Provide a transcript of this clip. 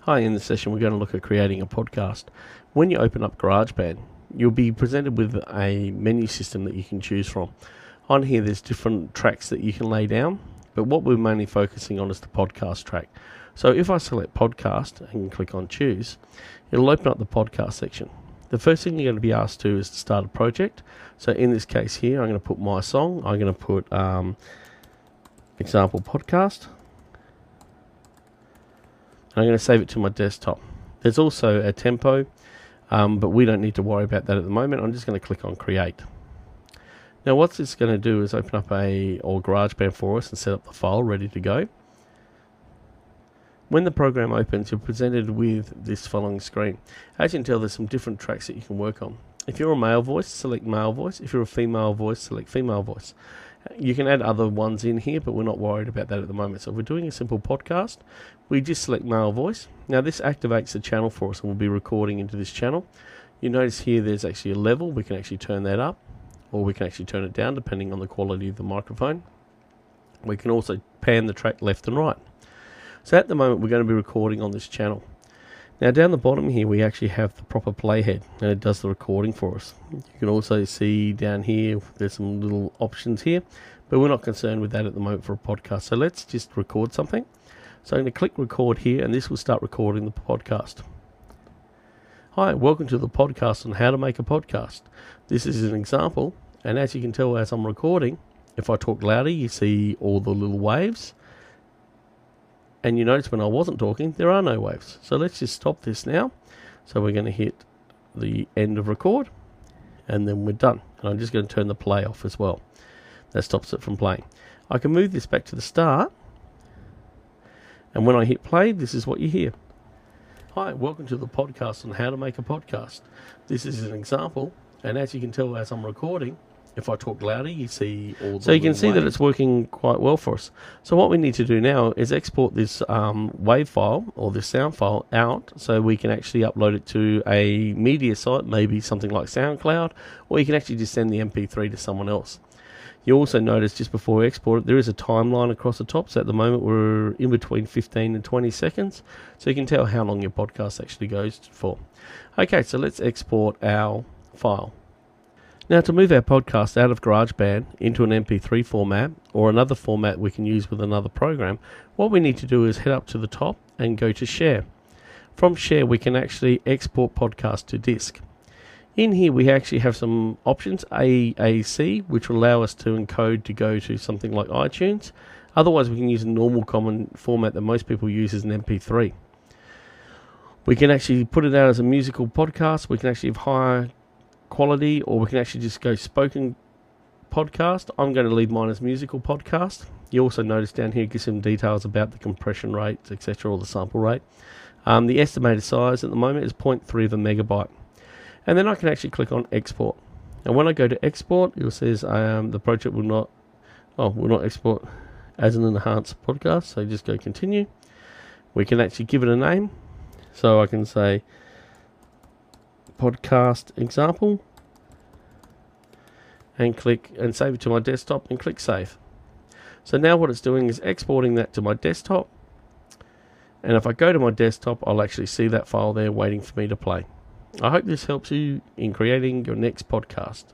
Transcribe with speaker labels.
Speaker 1: Hi, in this session we're going to look at creating a podcast. When you open up GarageBand, you'll be presented with a menu system that you can choose from. On here there's different tracks that you can lay down, but what we're mainly focusing on is the podcast track. So if I select podcast and click on choose, it'll open up the podcast section. The first thing you're going to be asked to is to start a project. So in this case here, I'm going to put my song. I'm going to put example podcast. I'm going to save it to my desktop. There's also a tempo, but we don't need to worry about that at the moment. I'm just going to click on create. Now what it's going to do is open up GarageBand for us and set up the file ready to go. When the program opens, you're presented with this following screen. As you can tell, there's some different tracks that you can work on. If you're a male voice, select male voice. If you're a female voice, select female voice. You can add other ones in here, but we're not worried about that at the moment. So if we're doing a simple podcast, we just select male voice. Now this activates a channel for us, and we'll be recording into this channel. You notice here there's actually a level. We can actually turn that up, or we can actually turn it down depending on the quality of the microphone. We can also pan the track left and right. So at the moment we're going to be recording on this channel. Now down the bottom here we actually have the proper playhead, and it does the recording for us. You can also see down here there's some little options here, but we're not concerned with that at the moment for a podcast. So let's just record something. So I'm going to click record here, and this will start recording the podcast. Hi, welcome to the podcast on how to make a podcast. This is an example, and as you can tell as I'm recording, if I talk louder you see all the little waves. And you notice when I wasn't talking, there are no waves. So let's just stop this now. So we're going to hit the end of record, and then we're done. And I'm just going to turn the play off as well. That stops it from playing. I can move this back to the start. And when I hit play, this is what you hear. Hi, welcome to the podcast on how to make a podcast. This is an example. And as you can tell as I'm recording, if I talk louder, you see all the. So you can see that it's working quite well for us. So what we need to do now is export this wave file or this sound file out, so we can actually upload it to a media site, maybe something like SoundCloud, or you can actually just send the MP3 to someone else. You also notice just before we export it, there is a timeline across the top. So at the moment we're in between 15 and 20 seconds. So you can tell how long your podcast actually goes for. Okay, so let's export our file. Now to move our podcast out of GarageBand into an MP3 format or another format we can use with another program, what we need to do is head up to the top and go to Share. From Share we can actually export podcast to disk. In here we actually have some options, AAC, which will allow us to encode to go to something like iTunes. Otherwise we can use a normal common format that most people use as an MP3. We can actually put it out as a musical podcast. We can actually have higher quality, or we can actually just go spoken podcast. I'm going to leave mine as musical podcast. You also notice down here it gives some details about the compression rates, etc., or the sample rate. The estimated size at the moment is 0.3 of a megabyte. And then I can actually click on export. And when I go to export, it says the project will not export as an enhanced podcast. So just go continue. We can actually give it a name. So I can say podcast example, and click and save it to my desktop and click save. So now what it's doing is exporting that to my desktop, and if I go to my desktop I'll actually see that file there waiting for me to play. I hope this helps you in creating your next podcast.